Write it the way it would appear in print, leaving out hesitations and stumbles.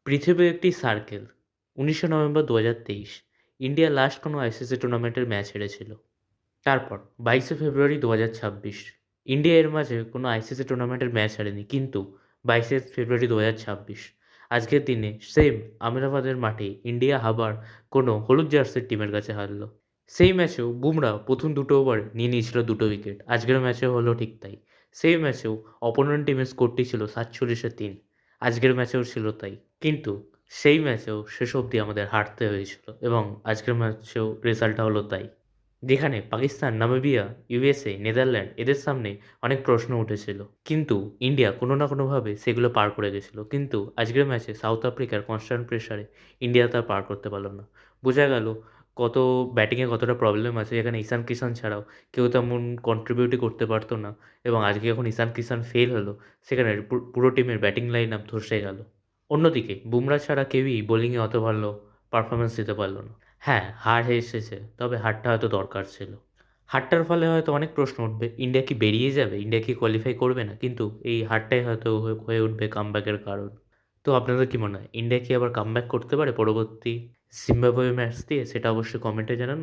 পৃথিবী একটি circle. ১৯শে November ২০২৩ India last কোনো আইসিসি টুর্নামেন্টের ম্যাচ হেরেছিল। তারপর ২২শে ফেব্রুয়ারি ২০২৬ ইন্ডিয়া এর মাঝে কোনো আইসিসি টুর্নামেন্টের ম্যাচ হারেনি। কিন্তু ২২শে ফেব্রুয়ারি ২০২৬ আজকের দিনে সেম আহমেদাবাদের মাঠে ইন্ডিয়া আবার কোনো হলুদ জার্সির টিমের কাছে হারল। সেই ম্যাচেও বুমরা প্রথম দুটো ওভারে নিয়ে নিয়েছিল ২ টো উইকেট। আজকের ম্যাচেও হলো ঠিক তাই। সেই ম্যাচেও অপোনেন্ট টিমের স্কোরটি ছিল ৪৭-এ ৩। আজকের ম্যাচেও ছিল তাই। কিন্তু সেই ম্যাচেও শেষ অবধি আমাদের হারতে হয়েছিল এবং আজকের ম্যাচেও রেজাল্টটা হলো তাই। যেখানে পাকিস্তান, নামিবিয়া, ইউএসএ, নেদারল্যান্ড এদের সামনে অনেক প্রশ্ন উঠেছিল। কিন্তু ইন্ডিয়া কোনো না কোনোভাবে সেগুলো পার করে গেছিল। কিন্তু আজকের ম্যাচে সাউথ আফ্রিকার কনস্ট্যান্ট প্রেসারে ইন্ডিয়া তা পার করতে পারল না। বোঝা গেল কত ব্যাটিংয়ে কতটা প্রবলেম আছে, যেখানে ঈশান কিষান ছাড়াও কেউ তেমন কন্ট্রিবিউটই করতে পারত না এবং আজকে যখন ঈশান কিষান ফেল হলো, সেখানে পুরো টিমের ব্যাটিং লাইন আপ ধসে গেল। অন্যদিকে বুমরা ছাড়া কেউই বোলিংয়ে অত ভালো পারফরম্যান্স দিতে পারল না। হ্যাঁ, হার এসেছে, তবে হারটা হয়তো দরকার ছিল। হারটার ফলে হয়তো অনেক প্রশ্ন উঠবে, ইন্ডিয়া কি বেরিয়ে যাবে? ইন্ডিয়া কি কোয়ালিফাই করবে না? কিন্তু এই হারটাই হয়তো হয়ে উঠবে কামব্যাকের কারণ। তো আপনাদের কি মনে হয়, ইন্ডিয়া কি আবার কামব্যাক করতে পারে পরবর্তী জিম্বাবুয়ে ম্যাচ দিয়ে? সেটা অবশ্যই কমেন্টে জানান।